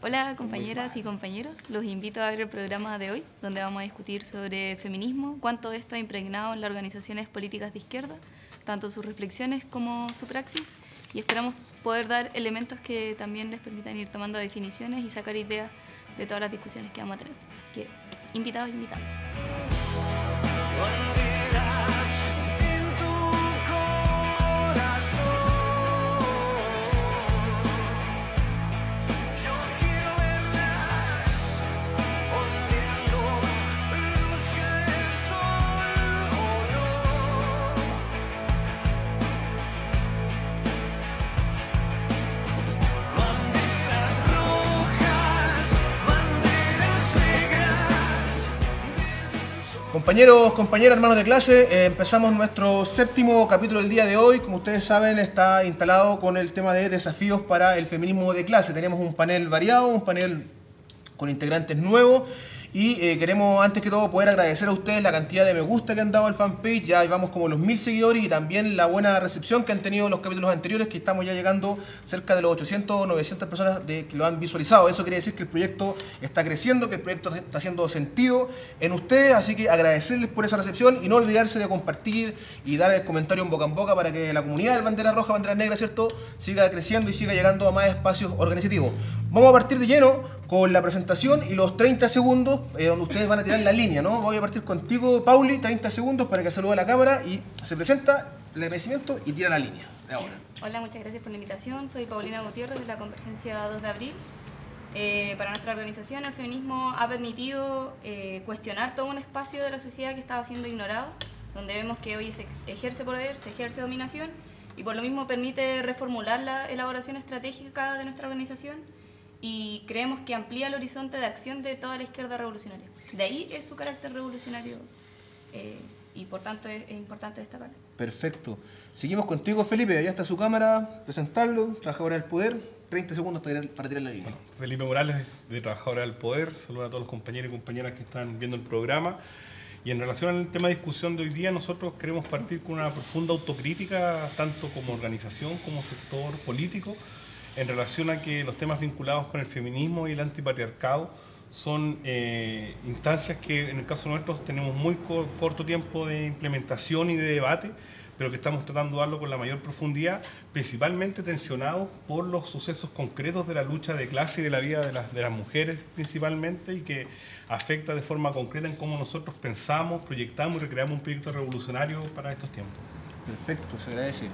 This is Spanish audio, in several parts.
Hola compañeras y compañeros, los invito a ver el programa de hoy, donde vamos a discutir sobre feminismo, cuánto de esto ha impregnado en las organizaciones políticas de izquierda, tanto sus reflexiones como su praxis, y esperamos poder dar elementos que también les permitan ir tomando definiciones y sacar ideas de todas las discusiones que vamos a tener. Así que, invitados e invitadas. Compañeros, compañeras, hermanos de clase, empezamos nuestro séptimo capítulo del día de hoy. Como ustedes saben, está instalado con el tema de desafíos para el feminismo de clase. Tenemos un panel variado, un panel con integrantes nuevos y queremos antes que todo poder agradecer a ustedes la cantidad de me gusta que han dado al fanpage. Ya llevamos como los 1000 seguidores y también la buena recepción que han tenido los capítulos anteriores, que estamos ya llegando cerca de los 800 o 900 personas que lo han visualizado. Eso quiere decir que el proyecto está creciendo, que el proyecto está haciendo sentido en ustedes, así que agradecerles por esa recepción y no olvidarse de compartir y dar el comentario en boca para que la comunidad del Bandera Roja, Bandera Negra, ¿cierto?, siga creciendo y siga llegando a más espacios organizativos. Vamos a partir de lleno con la presentación y los 30 segundos donde ustedes van a tirar la línea, ¿no? Voy a partir contigo, Pauli, 30 segundos para que salude a la cámara y se presenta el agradecimiento y tira la línea de ahora. Hola, muchas gracias por la invitación. Soy Paulina Gutiérrez de la Convergencia 2 de Abril. Para nuestra organización, el feminismo ha permitido cuestionar todo un espacio de la sociedad que estaba siendo ignorado, donde vemos que hoy se ejerce poder, se ejerce dominación y por lo mismo permite reformular la elaboración estratégica de nuestra organización. Y creemos que amplía el horizonte de acción de toda la izquierda revolucionaria. De ahí es su carácter revolucionario y por tanto es importante destacarlo. Perfecto. Seguimos contigo, Felipe. Allá está su cámara. Presentarlo. Trabajadora del Poder. 30 segundos para tirar la línea. Bueno, Felipe Morales, de Trabajadora del Poder. Saludos a todos los compañeros y compañeras que están viendo el programa. Y en relación al tema de discusión de hoy día, nosotros queremos partir con una profunda autocrítica, tanto como organización como sector político, en relación a que los temas vinculados con el feminismo y el antipatriarcado son instancias que en el caso nuestro tenemos muy corto tiempo de implementación y de debate, pero que estamos tratando de darlo con la mayor profundidad, principalmente tensionados por los sucesos concretos de la lucha de clase y de la vida de las mujeres principalmente, y que afecta de forma concreta en cómo nosotros pensamos, proyectamos y recreamos un proyecto revolucionario para estos tiempos. Perfecto, se agradece.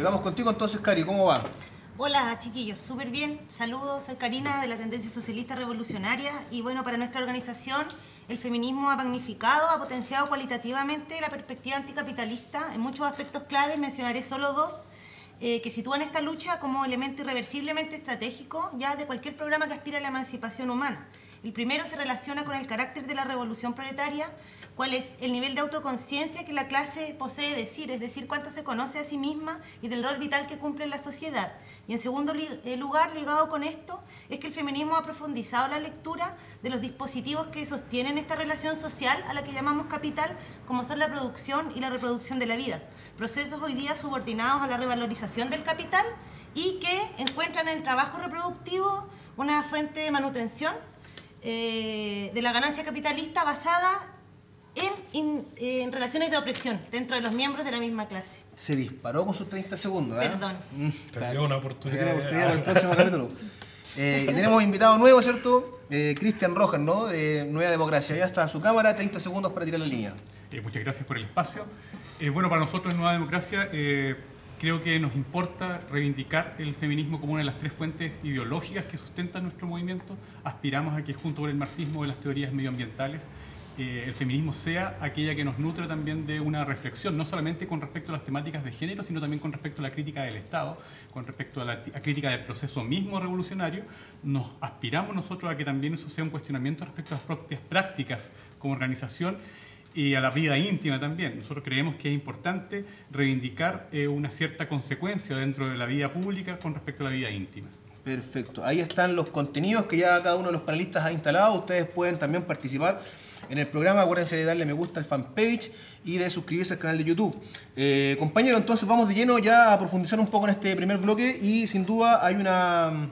Vamos contigo entonces, Cari, ¿cómo va? Hola chiquillos, súper bien, saludos, soy Karina de la Tendencia Socialista Revolucionaria y bueno, para nuestra organización el feminismo ha magnificado, ha potenciado cualitativamente la perspectiva anticapitalista en muchos aspectos claves, mencionaré solo dos, que sitúan esta lucha como elemento irreversiblemente estratégico ya de cualquier programa que aspira a la emancipación humana. El primero se relaciona con el carácter de la revolución proletaria, cuál es el nivel de autoconciencia que la clase posee de sí, es decir, cuánto se conoce a sí misma y del rol vital que cumple en la sociedad. Y en segundo lugar, ligado con esto, es que el feminismo ha profundizado la lectura de los dispositivos que sostienen esta relación social a la que llamamos capital, como son la producción y la reproducción de la vida. Procesos hoy día subordinados a la revalorización del capital y que encuentran en el trabajo reproductivo una fuente de manutención de la ganancia capitalista basada en relaciones de opresión dentro de los miembros de la misma clase. Se disparó con sus 30 segundos, ¿eh? Perdón. Perdió una oportunidad. Tiene oportunidad para el próximo capítulo. Y tenemos invitado nuevo, ¿cierto? Cristian Rojas, ¿no? De Nueva Democracia. Ya está su cámara, 30 segundos para tirar la línea. Muchas gracias por el espacio. Bueno, para nosotros en Nueva Democracia creo que nos importa reivindicar el feminismo como una de las tres fuentes ideológicas que sustentan nuestro movimiento. Aspiramos a que junto con el marxismo y las teorías medioambientales el feminismo sea aquella que nos nutre también de una reflexión, no solamente con respecto a las temáticas de género, sino también con respecto a la crítica del Estado, con respecto a la crítica del proceso mismo revolucionario. Nos aspiramos nosotros a que también eso sea un cuestionamiento respecto a las propias prácticas como organización y a la vida íntima también. Nosotros creemos que es importante reivindicar una cierta consecuencia dentro de la vida pública con respecto a la vida íntima. Perfecto. Ahí están los contenidos que ya cada uno de los panelistas ha instalado. Ustedes pueden también participar en el programa. Acuérdense de darle me gusta al fanpage y de suscribirse al canal de YouTube. Compañeros, entonces vamos de lleno ya a profundizar un poco en este primer bloque y sin duda hay una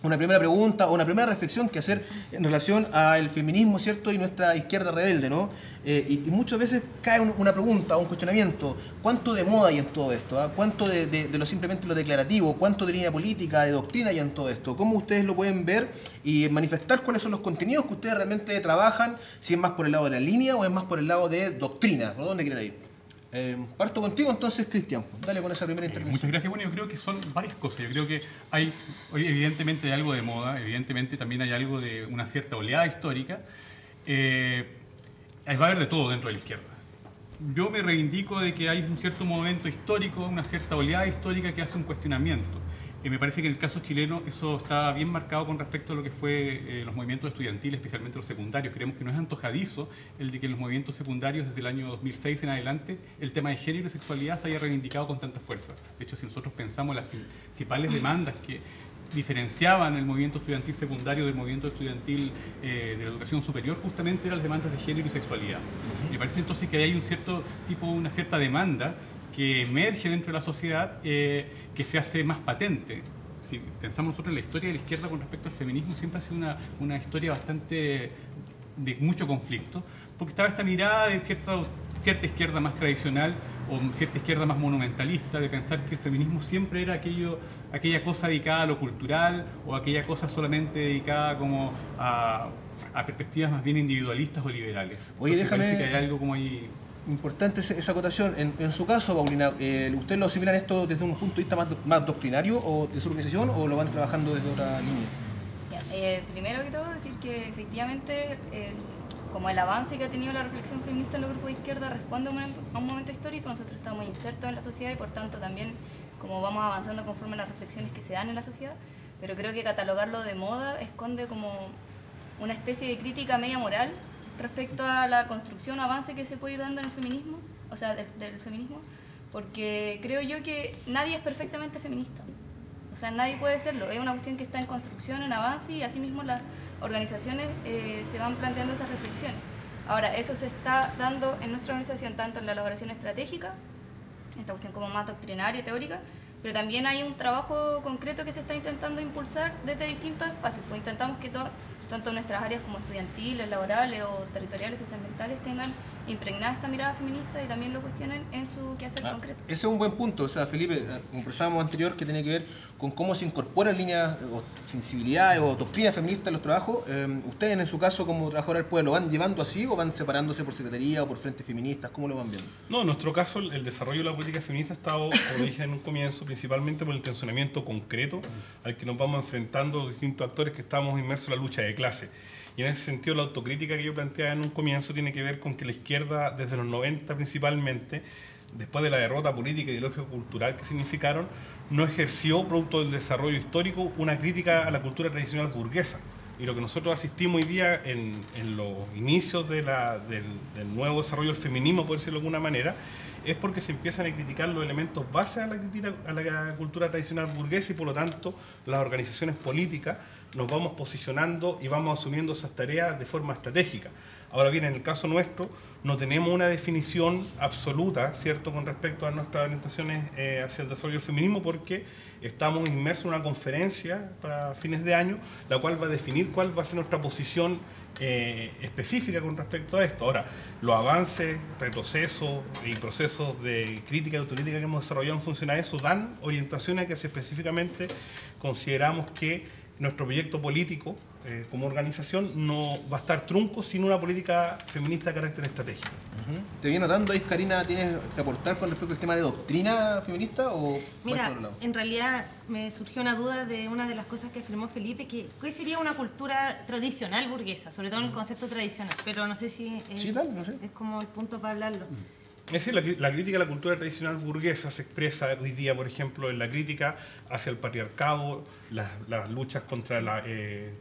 una primera pregunta o una primera reflexión que hacer en relación al feminismo, ¿cierto? Y nuestra izquierda rebelde, ¿no? Y muchas veces cae una pregunta o un cuestionamiento. ¿Cuánto de moda hay en todo esto? ¿Ah? ¿Cuánto de lo simplemente lo declarativo? ¿Cuánto de línea política, de doctrina hay en todo esto? ¿Cómo ustedes lo pueden ver y manifestar cuáles son los contenidos que ustedes realmente trabajan? Si es más por el lado de la línea o es más por el lado de doctrina. ¿Por dónde quieren ir? Parto contigo entonces, Cristian. Dale con esa primera intervención. Muchas gracias. Bueno, yo creo que son varias cosas. Yo creo que evidentemente hay algo de moda, evidentemente también hay algo de una cierta oleada histórica. Va a haber de todo dentro de la izquierda. Yo me reivindico de que hay un cierto momento histórico, una cierta oleada histórica que hace un cuestionamiento. Me parece que en el caso chileno eso está bien marcado con respecto a lo que fue los movimientos estudiantiles, especialmente los secundarios. Creemos que no es antojadizo el de que en los movimientos secundarios desde el año 2006 en adelante el tema de género y sexualidad se haya reivindicado con tanta fuerza. De hecho, si nosotros pensamos las principales demandas que diferenciaban el movimiento estudiantil secundario del movimiento estudiantil de la educación superior, justamente eran las demandas de género y sexualidad. Me parece entonces que hay un cierto tipo, una cierta demanda que emerge dentro de la sociedad, que se hace más patente. Si pensamos nosotros en la historia de la izquierda con respecto al feminismo, siempre ha sido una historia bastante de mucho conflicto, porque estaba esta mirada de cierta izquierda más tradicional o cierta izquierda más monumentalista, de pensar que el feminismo siempre era aquella cosa dedicada a lo cultural o aquella cosa solamente dedicada como a perspectivas más bien individualistas o liberales. Oye, entonces, déjame... parece que hay algo como ahí... Importante esa acotación. En su caso, Paulina, ¿ustedes lo asimilan esto desde un punto de vista más doctrinario o de su organización o lo van trabajando desde otra línea? Primero que todo, decir que efectivamente como el avance que ha tenido la reflexión feminista en los grupos de izquierda responde a un momento histórico. Nosotros estamos insertos en la sociedad y por tanto también como vamos avanzando conforme a las reflexiones que se dan en la sociedad, pero creo que catalogarlo de moda esconde como una especie de crítica media moral respecto a la construcción o avance que se puede ir dando en el feminismo, o sea, del feminismo, porque creo yo que nadie es perfectamente feminista. O sea, nadie puede serlo. Es una cuestión que está en construcción, en avance, y asimismo las organizaciones se van planteando esas reflexiones. Ahora, eso se está dando en nuestra organización, tanto en la elaboración estratégica, esta cuestión como más doctrinaria, teórica, pero también hay un trabajo concreto que se está intentando impulsar desde distintos espacios. Pues intentamos que tanto nuestras áreas como estudiantiles, laborales o territoriales, socioambientales tengan impregnada esta mirada feminista y también lo cuestionen en su quehacer concreto. Ese es un buen punto. O sea, Felipe, conversábamos anterior que tiene que ver con cómo se incorporan líneas o sensibilidades o doctrinas feministas en los trabajos. ¿Ustedes en su caso como trabajadores del pueblo lo van llevando así o van separándose por secretaría o por frentes feministas? ¿Cómo lo van viendo? No, en nuestro caso el desarrollo de la política feminista ha estado, como dije en un comienzo, principalmente por el tensionamiento concreto al que nos vamos enfrentando los distintos actores que estamos inmersos en la lucha de clase. Y en ese sentido la autocrítica que yo planteaba en un comienzo tiene que ver con que la izquierda desde los 90 principalmente, después de la derrota política, ideológica y cultural que significaron, no ejerció, producto del desarrollo histórico, una crítica a la cultura tradicional burguesa. Y lo que nosotros asistimos hoy día en los inicios del nuevo desarrollo del feminismo, por decirlo de alguna manera, es porque se empiezan a criticar los elementos bases a la cultura tradicional burguesa y por lo tanto las organizaciones políticas nos vamos posicionando y vamos asumiendo esas tareas de forma estratégica. Ahora bien, en el caso nuestro, no tenemos una definición absoluta, ¿cierto?, con respecto a nuestras orientaciones hacia el desarrollo del feminismo, porque estamos inmersos en una conferencia para fines de año, la cual va a definir cuál va a ser nuestra posición específica con respecto a esto. Ahora, los avances, retrocesos y procesos de crítica y autocrítica que hemos desarrollado en función a eso dan orientaciones que específicamente consideramos que nuestro proyecto político como organización no va a estar trunco sin una política feminista de carácter estratégico. ¿Te viene notando ahí, Karina, tienes que aportar con respecto al tema de doctrina feminista o...? Mira, en realidad me surgió una duda de una de las cosas que afirmó Felipe, que ¿qué sería una cultura tradicional burguesa? Sobre todo en el concepto tradicional, pero no sé si es como el punto para hablarlo. Es decir, la crítica a la cultura tradicional burguesa se expresa hoy día, por ejemplo, en la crítica hacia el patriarcado, las luchas contra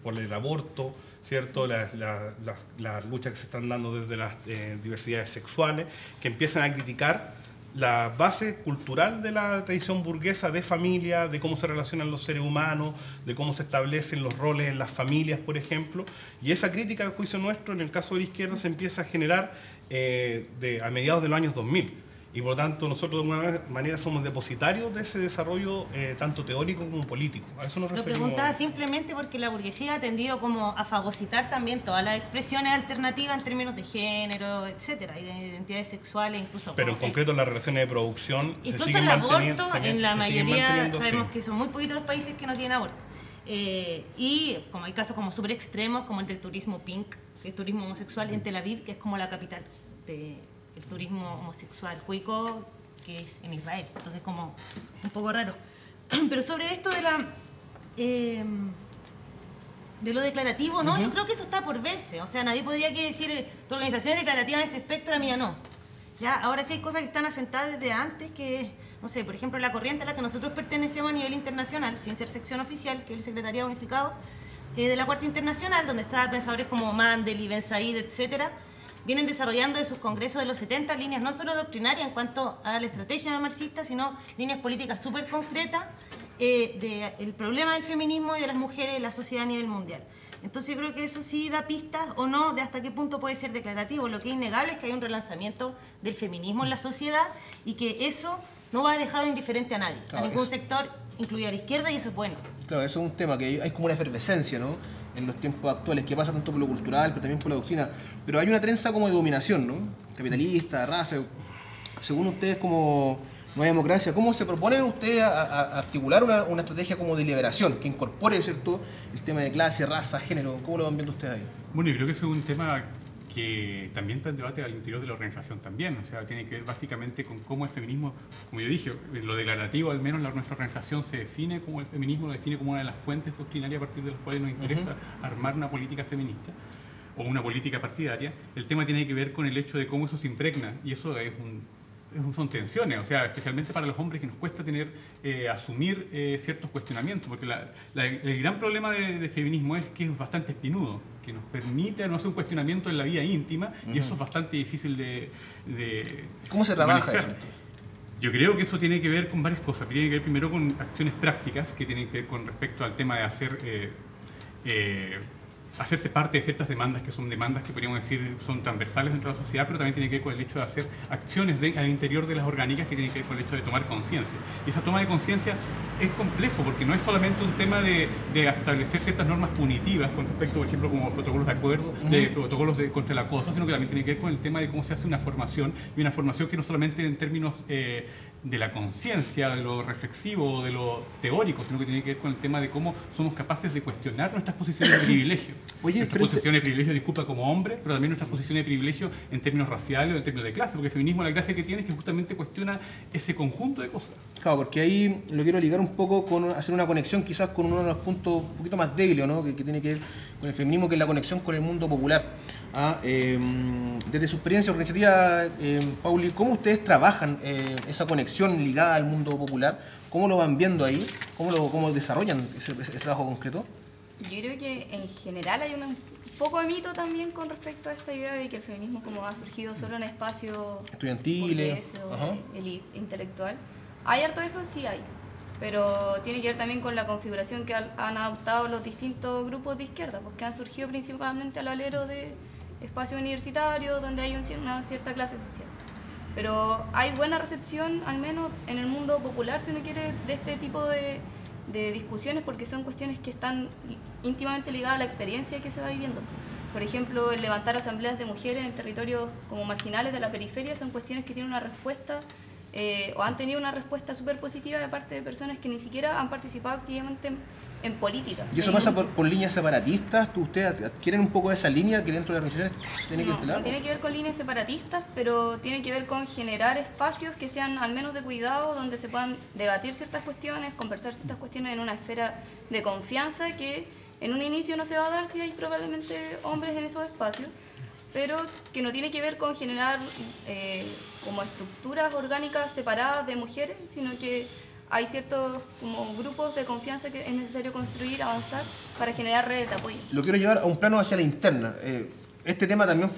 por el aborto, ¿cierto? Las luchas que se están dando desde las diversidades sexuales, que empiezan a criticar la base cultural de la tradición burguesa de familia, de cómo se relacionan los seres humanos, de cómo se establecen los roles en las familias, por ejemplo. Y esa crítica, a juicio nuestro, en el caso de la izquierda, se empieza a generar a mediados de los años 2000. y por lo tanto nosotros de alguna manera somos depositarios de ese desarrollo tanto teórico como político. A eso nos Lo referimos. preguntaba simplemente porque la burguesía ha tendido como a fagocitar también todas las expresiones alternativas en términos de género, etcétera, y de identidades sexuales incluso. Pero en concreto las relaciones de producción se incluso siguen el manteniendo. aborto, en la mayoría sabemos sí. que son muy poquitos los países que no tienen aborto. Y como hay casos como súper extremos, como el del turismo pink, que es turismo homosexual en Tel Aviv, que es como la capital del turismo homosexual cuico, que es en Israel. Entonces como un poco raro. Pero sobre esto de lo declarativo, ¿no? Yo creo que eso está por verse. O sea, nadie podría aquí decir tu organización es declarativa en este espectro, la mía no. Ya, ahora sí hay cosas que están asentadas desde antes, que, no sé, por ejemplo, la corriente a la que nosotros pertenecemos a nivel internacional, sin ser sección oficial, que es el Secretariado Unificado de la Cuarta Internacional, donde están pensadores como Mandel y Ben Said, etcétera, vienen desarrollando de sus congresos de los 70 líneas no solo doctrinarias en cuanto a la estrategia marxista, sino líneas políticas súper concretas del problema del feminismo y de las mujeres en la sociedad a nivel mundial. Entonces yo creo que eso sí da pistas o no de hasta qué punto puede ser declarativo. Lo que es innegable es que hay un relanzamiento del feminismo en la sociedad y que eso no va a dejar indiferente a nadie, a ningún sector, incluida la izquierda, y eso es bueno. Claro, eso es un tema que hay como una efervescencia, ¿no? En los tiempos actuales, que pasa tanto por lo cultural, pero también por la doctrina. Pero hay una trenza como de dominación, ¿no? Capitalista, raza. Según ustedes, como Nueva Democracia, ¿cómo se proponen ustedes a articular una estrategia como de liberación, que incorpore, ¿cierto?, el tema de clase, raza, género? ¿Cómo lo van viendo ustedes ahí? Bueno, yo creo que eso es un tema que también está en debate al interior de la organización también. O sea, tiene que ver básicamente con cómo el feminismo, como yo dije, en lo declarativo al menos nuestra organización se define como el feminismo, lo define como una de las fuentes doctrinarias a partir de las cuales nos interesa armar una política feminista o una política partidaria. El tema tiene que ver con el hecho de cómo eso se impregna, y eso son tensiones, o sea, especialmente para los hombres que nos cuesta asumir ciertos cuestionamientos, porque el gran problema de feminismo es que es bastante espinudo, que nos permite no hacer un cuestionamiento en la vida íntima, y eso es bastante difícil de ¿Cómo se trabaja manejar. eso? Yo creo que eso tiene que ver con varias cosas. Tiene que ver primero con acciones prácticas que tienen que ver con respecto al tema de hacerse parte de ciertas demandas que son demandas que podríamos decir son transversales dentro de la sociedad, pero también tiene que ver con el hecho de hacer acciones al interior de las orgánicas que tienen que ver con el hecho de tomar conciencia. Y esa toma de conciencia es complejo porque no es solamente un tema de establecer ciertas normas punitivas con respecto, por ejemplo, como protocolos de acuerdo, protocolos contra el acoso, sino que también tiene que ver con el tema de cómo se hace una formación, y una formación que no solamente en términos de la conciencia, de lo reflexivo, de lo teórico, sino que tiene que ver con el tema de cómo somos capaces de cuestionar nuestras posiciones de privilegio. Nuestras posiciones de privilegio, disculpa, como hombre, pero también nuestras posiciones de privilegio en términos raciales o en términos de clase, porque el feminismo, la gracia que tiene es que justamente cuestiona ese conjunto de cosas. Claro, porque ahí lo quiero ligar un poco con hacer una conexión quizás con uno de los puntos un poquito más débiles, ¿no? que tiene que ver con el feminismo, que es la conexión con el mundo popular. Desde su experiencia organizativa, Pauli, ¿cómo ustedes trabajan esa conexión ligada al mundo popular? ¿Cómo lo van viendo ahí? ¿Cómo desarrollan ese trabajo concreto? Yo creo que en general hay un poco de mito también con respecto a esta idea de que el feminismo como ha surgido solo en espacios estudiantiles o elite intelectual. ¿Hay harto de eso? Sí hay, pero tiene que ver también con la configuración que han adoptado los distintos grupos de izquierda, porque han surgido principalmente al alero de espacios universitarios donde hay una cierta clase social. Pero hay buena recepción, al menos en el mundo popular, si uno quiere, de este tipo de discusiones, porque son cuestiones que están íntimamente ligadas a la experiencia que se va viviendo. Por ejemplo, el levantar asambleas de mujeres en territorios como marginales de la periferia son cuestiones que tienen una respuesta o han tenido una respuesta súper positiva de parte de personas que ni siquiera han participado activamente en política. ¿Y eso pasa por líneas separatistas? ¿Ustedes adquieren un poco de esa línea que dentro de las organizaciones tiene que instalar? No tiene que ver con líneas separatistas, pero tiene que ver con generar espacios que sean al menos de cuidado, donde se puedan debatir ciertas cuestiones, conversar ciertas cuestiones en una esfera de confianza que en un inicio no se va a dar si hay probablemente hombres en esos espacios, pero que no tiene que ver con generar como estructuras orgánicas separadas de mujeres, sino que hay ciertos como grupos de confianza que es necesario construir, avanzar para generar redes de apoyo. Lo quiero llevar a un plano hacia la interna. Este tema también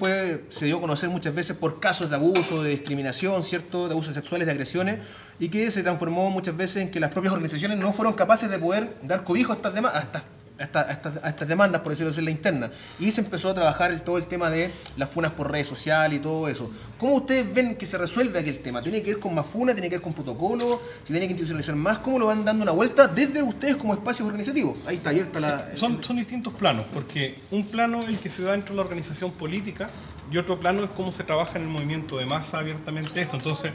se dio a conocer muchas veces por casos de abuso, de discriminación, ¿cierto?, de abusos sexuales, de agresiones, y que se transformó muchas veces en que las propias organizaciones no fueron capaces de poder dar cobijo a estas estas demandas, por decirlo así, en la interna. Y se empezó a trabajar todo el tema de las funas por redes sociales y todo eso. ¿Cómo ustedes ven que se resuelve aquel tema? ¿Tiene que ver con más funas? ¿Tiene que ver con protocolo? ¿Se tiene que institucionalizar más? ¿Cómo lo van dando una vuelta desde ustedes como espacios organizativos? Ahí está abierta la... Son distintos planos, porque un plano es el que se da dentro de la organización política y otro plano es cómo se trabaja en el movimiento de masa abiertamente esto. Entonces,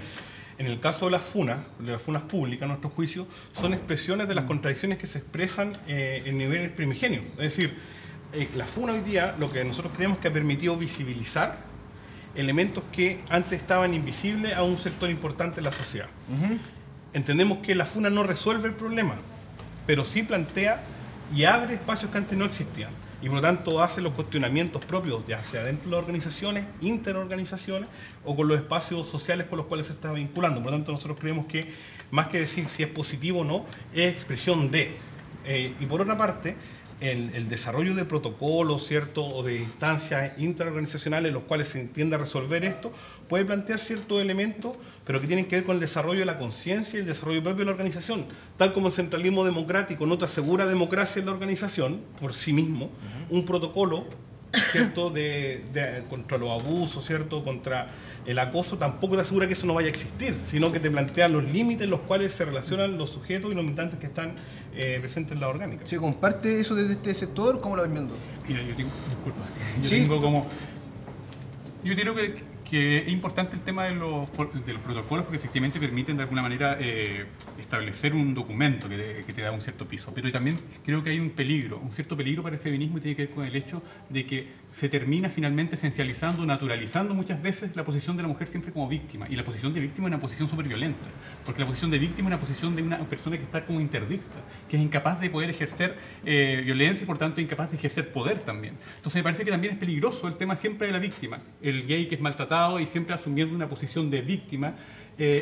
en el caso de las funas públicas, a nuestro juicio, son expresiones de las contradicciones que se expresan en niveles primigenios. Es decir, la funa hoy día, lo que nosotros creemos que ha permitido visibilizar elementos que antes estaban invisibles a un sector importante de la sociedad. Entendemos que la funa no resuelve el problema, pero sí plantea y abre espacios que antes no existían. Y por lo tanto hace los cuestionamientos propios, ya sea dentro de las organizaciones, interorganizaciones o con los espacios sociales con los cuales se está vinculando. Por lo tanto, nosotros creemos que más que decir si es positivo o no, es expresión de. Y por otra parte, el desarrollo de protocolos, ¿cierto?, o de instancias interorganizacionales en los cuales se entienda resolver esto, puede plantear ciertos elementos, pero que tienen que ver con el desarrollo de la conciencia y el desarrollo propio de la organización. Tal como el centralismo democrático no te asegura democracia en la organización por sí mismo, un protocolo, ¿cierto?, contra los abusos, ¿cierto?, contra el acoso, tampoco te asegura que eso no vaya a existir, sino que te plantea los límites en los cuales se relacionan los sujetos y los militantes que están presentes en la orgánica. ¿Se comparte eso desde este sector? ¿Cómo lo ven viendo? Mira, yo creo que es importante el tema de los protocolos porque efectivamente permiten de alguna manera establecer un documento que te da un cierto piso. Pero también creo que hay un cierto peligro para el feminismo y tiene que ver con el hecho de que se termina finalmente esencializando, naturalizando muchas veces la posición de la mujer siempre como víctima. Y la posición de víctima es una posición súper violenta, porque la posición de víctima es una posición de una persona que está como interdicta, que es incapaz de poder ejercer violencia y por tanto incapaz de ejercer poder también. Entonces me parece que también es peligroso el tema siempre de la víctima, el gay que es maltratado y siempre asumiendo una posición de víctima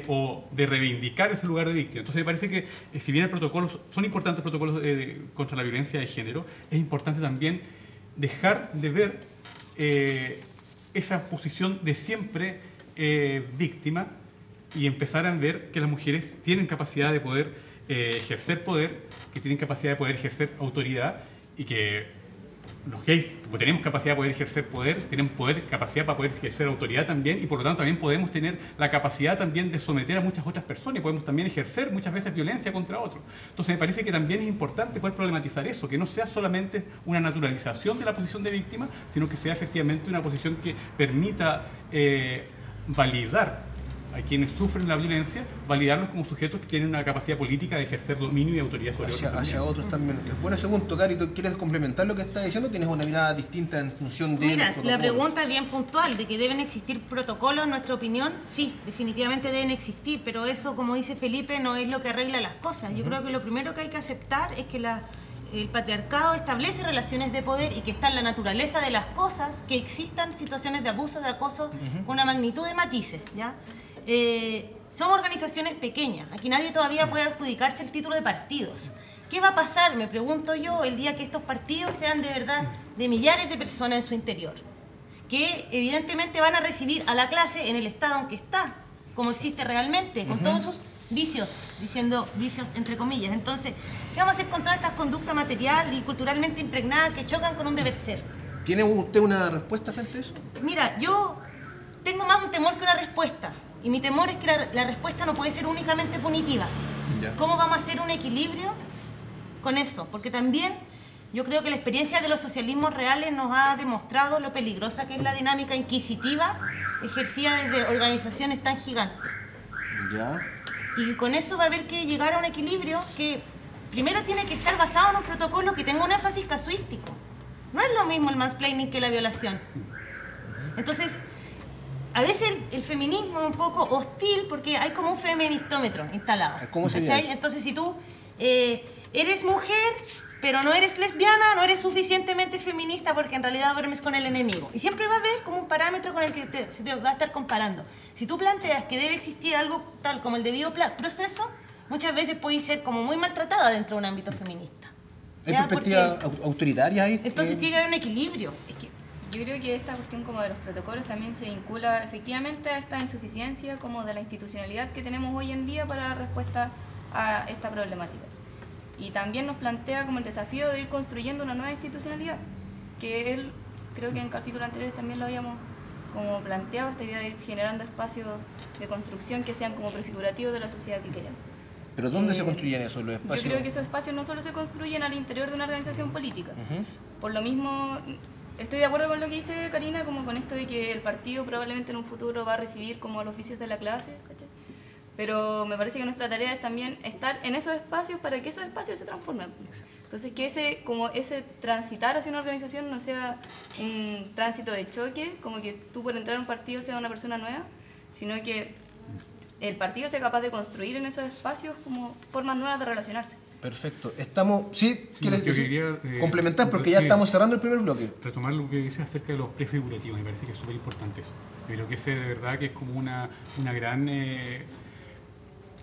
o de reivindicar ese lugar de víctima. Entonces me parece que si bien son importantes protocolos contra la violencia de género, es importante también dejar de ver esa posición de siempre víctima y empezar a ver que las mujeres tienen capacidad de poder ejercer poder, que tienen capacidad de poder ejercer autoridad y que los gays tenemos capacidad de poder ejercer poder, tenemos capacidad para poder ejercer autoridad también y por lo tanto también podemos tener la capacidad también de someter a muchas otras personas y podemos también ejercer muchas veces violencia contra otros. Entonces me parece que también es importante poder problematizar eso, que no sea solamente una naturalización de la posición de víctima, sino que sea efectivamente una posición que permita validar a quienes sufren la violencia, validarlos como sujetos que tienen una capacidad política de ejercer dominio y autoridad sobre otros. Hacia otros también. Bueno, según Cari, ¿tú quieres complementar lo que estás diciendo? ¿Tienes una mirada distinta en función de...? Mira, la pregunta es bien puntual, de que deben existir protocolos, en nuestra opinión, sí, definitivamente deben existir, pero eso, como dice Felipe, no es lo que arregla las cosas. Yo creo que lo primero que hay que aceptar es que el patriarcado establece relaciones de poder y que está en la naturaleza de las cosas que existan situaciones de abuso, de acoso, con una magnitud de matices, ¿ya? Somos organizaciones pequeñas, aquí nadie todavía puede adjudicarse el título de partidos. ¿Qué va a pasar, me pregunto yo, el día que estos partidos sean de verdad de millares de personas en su interior? Que evidentemente van a recibir a la clase en el estado en que está, como existe realmente, con todos sus vicios, diciendo vicios entre comillas. Entonces, ¿qué vamos a hacer con toda esta conducta material y culturalmente impregnada que chocan con un deber ser? ¿Tiene usted una respuesta frente a eso? Mira, yo tengo más un temor que una respuesta. Y mi temor es que la respuesta no puede ser únicamente punitiva. Ya. ¿Cómo vamos a hacer un equilibrio con eso? Porque también yo creo que la experiencia de los socialismos reales nos ha demostrado lo peligrosa que es la dinámica inquisitiva ejercida desde organizaciones tan gigantes. Ya. Y con eso va a haber que llegar a un equilibrio que primero tiene que estar basado en un protocolo que tenga un énfasis casuístico. No es lo mismo el mansplaining que la violación. Entonces, a veces el feminismo es un poco hostil porque hay como un feministómetro instalado. ¿Cómo sería eso? Entonces, si tú eres mujer, pero no eres lesbiana, no eres suficientemente feminista porque en realidad duermes con el enemigo. Y siempre va a haber como un parámetro con el que se te va a estar comparando. Si tú planteas que debe existir algo tal como el debido proceso, muchas veces puede ser como muy maltratada dentro de un ámbito feminista. ¿Hay perspectivas autoritarias ahí? Entonces tiene que haber un equilibrio. Es que yo creo que esta cuestión como de los protocolos también se vincula efectivamente a esta insuficiencia como de la institucionalidad que tenemos hoy en día para dar respuesta a esta problemática. y también nos plantea como el desafío de ir construyendo una nueva institucionalidad, que él, creo que en capítulos anteriores también lo habíamos como planteado, esta idea de ir generando espacios de construcción que sean como prefigurativos de la sociedad que queremos. ¿Pero dónde se construyen esos los espacios? Yo creo que esos espacios no solo se construyen al interior de una organización política. Por lo mismo, estoy de acuerdo con lo que dice Karina, como con esto de que el partido probablemente en un futuro va a recibir como los vicios de la clase, ¿cachai? Pero me parece que nuestra tarea es también estar en esos espacios para que esos espacios se transformen. Entonces, que ese transitar hacia una organización no sea un tránsito de choque, como que tú por entrar a un partido seas una persona nueva, sino que el partido sea capaz de construir en esos espacios como formas nuevas de relacionarse. Perfecto. Estamos... Sí, yo quería complementar porque ya estamos cerrando el primer bloque. Retomar lo que dice acerca de los prefigurativos, me parece que es súper importante eso. Creo que ese de verdad que es como una gran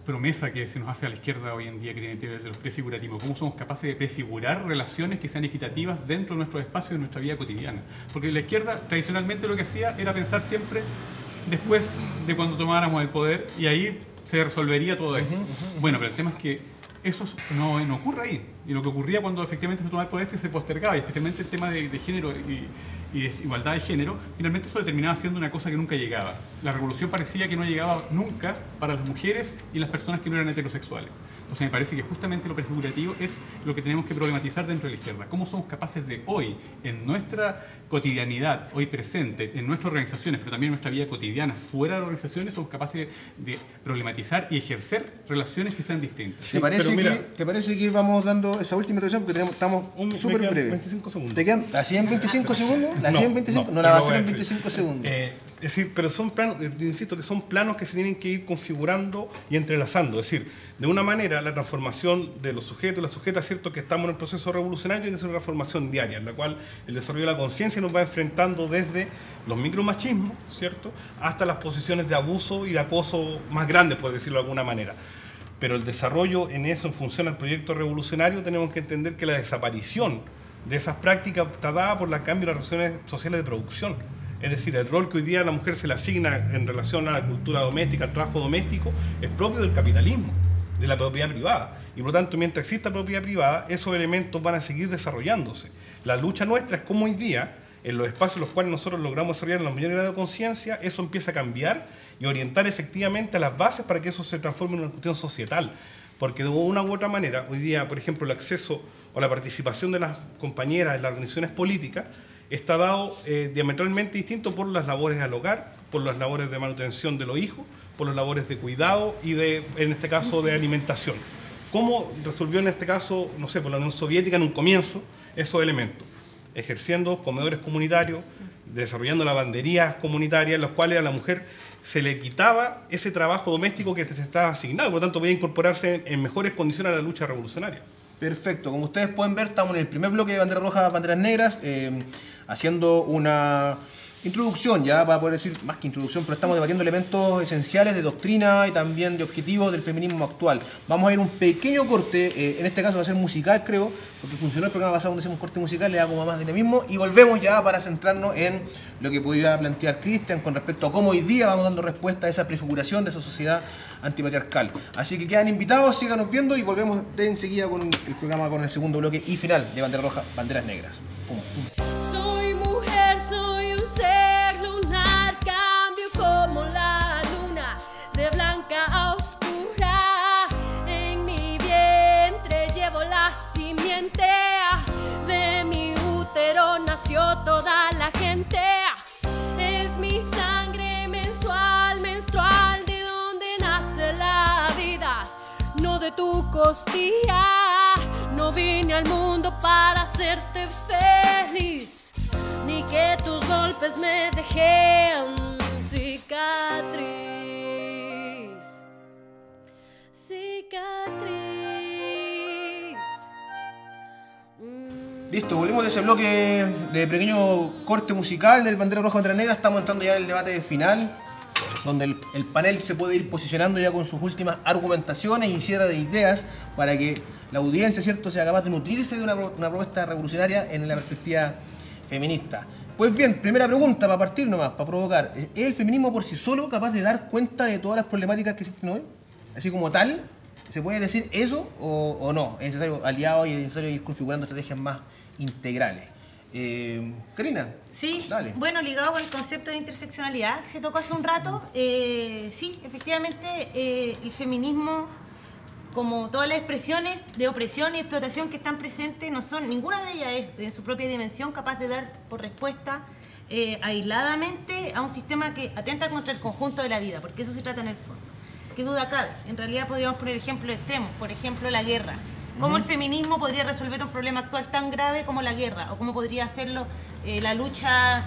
promesa que se nos hace a la izquierda hoy en día, que tiene que ver de los prefigurativos. ¿Cómo somos capaces de prefigurar relaciones que sean equitativas dentro de nuestros espacios y de nuestra vida cotidiana? Porque la izquierda tradicionalmente lo que hacía era pensar siempre después de cuando tomáramos el poder y ahí se resolvería todo esto. Bueno, pero el tema es que eso no ocurre ahí. Y lo que ocurría cuando efectivamente se tomaba el poder es que se postergaba, y especialmente el tema de género y desigualdad de género, finalmente eso terminaba siendo una cosa que nunca llegaba. La revolución parecía que no llegaba nunca para las mujeres y las personas que no eran heterosexuales. Entonces me parece que justamente lo prefigurativo es lo que tenemos que problematizar dentro de la izquierda. ¿Cómo somos capaces de hoy, en nuestra cotidianidad, hoy presente, en nuestras organizaciones, pero también en nuestra vida cotidiana, fuera de las organizaciones, somos capaces de problematizar y ejercer relaciones que sean distintas? Sí, ¿Te parece que vamos dando esa última introducción? Porque estamos súper breves. 25 segundos. ¿Te quedan así en 25 segundos? ¿Así en 25? No la va a hacer en 25 segundos. Es decir, pero son planos, insisto, que son planos que se tienen que ir configurando y entrelazando. Es decir, de una manera, la transformación de los sujetos y las sujetas, cierto que estamos en el proceso revolucionario, tiene que ser una transformación diaria, en la cual el desarrollo de la conciencia nos va enfrentando desde los micromachismos, ¿cierto?, hasta las posiciones de abuso y de acoso más grandes, por decirlo de alguna manera. Pero el desarrollo en eso, en función al proyecto revolucionario, tenemos que entender que la desaparición de esas prácticas está dada por el cambio de las relaciones sociales de producción. Es decir, el rol que hoy día a la mujer se le asigna en relación a la cultura doméstica, al trabajo doméstico, es propio del capitalismo, de la propiedad privada. Y por lo tanto, mientras exista propiedad privada, esos elementos van a seguir desarrollándose. La lucha nuestra es como hoy día, en los espacios en los cuales nosotros logramos desarrollar la mayor grado de conciencia, eso empieza a cambiar y orientar efectivamente a las bases para que eso se transforme en una cuestión societal. Porque de una u otra manera, hoy día, por ejemplo, el acceso o la participación de las compañeras en las organizaciones políticas está dado diametralmente distinto por las labores al hogar, por las labores de manutención de los hijos, por las labores de cuidado y en este caso, de alimentación. ¿Cómo resolvió en este caso, no sé, por la Unión Soviética en un comienzo esos elementos? Ejerciendo comedores comunitarios, desarrollando lavanderías comunitarias, en las cuales a la mujer se le quitaba ese trabajo doméstico que se estaba asignado, por lo tanto podía incorporarse en mejores condiciones a la lucha revolucionaria. Perfecto, como ustedes pueden ver, estamos en el primer bloque de Bandera Roja, Banderas Negras, haciendo una introducción, ya para poder decir más que introducción, pero estamos debatiendo elementos esenciales de doctrina y también de objetivos del feminismo actual. Vamos a ir un pequeño corte, en este caso va a ser musical, creo, porque funcionó el programa pasado donde hacemos corte musical, le da como más dinamismo, y volvemos ya para centrarnos en lo que podía plantear Cristian con respecto a cómo hoy día vamos dando respuesta a esa prefiguración de esa sociedad antipatriarcal. Así que quedan invitados, síganos viendo y volvemos de enseguida con el programa, con el segundo bloque y final de Bandera Roja, Banderas Negras. Pum, pum. Soy mujer, soy un ser lunar, cambio como la luna, de blanca a oscura. En mi vientre llevo la simiente, de mi útero nació toda la gente. Es mi sangre mensual, menstrual, de donde nace la vida, no de tu costilla. No vine al mundo para hacerte feliz, ni que tus golpes me dejen cicatriz. Cicatriz. Listo, volvimos de ese bloque de pequeño corte musical del Bandera Roja, Bandera Negra. Estamos entrando ya en el debate final, donde el panel se puede ir posicionando ya con sus últimas argumentaciones y cierre de ideas para que la audiencia, ¿cierto?, sea capaz de nutrirse de una propuesta revolucionaria en la perspectiva feminista. Pues bien, primera pregunta para partir nomás, para provocar. ¿Es el feminismo por sí solo capaz de dar cuenta de todas las problemáticas que existen hoy? Así como tal, ¿Se puede decir eso o no? ¿Es necesario aliados y es necesario ir configurando estrategias más integrales? Karina, sí, dale. Bueno, ligado con el concepto de interseccionalidad que se tocó hace un rato, sí, efectivamente el feminismo, como todas las expresiones de opresión y explotación que están presentes, no son, ninguna de ellas es en su propia dimensión capaz de dar por respuesta aisladamente a un sistema que atenta contra el conjunto de la vida, porque eso se trata en el fondo. ¿Qué duda cabe? En realidad podríamos poner ejemplos extremos, por ejemplo la guerra. ¿Cómo el feminismo podría resolver un problema actual tan grave como la guerra? ¿O cómo podría hacerlo la lucha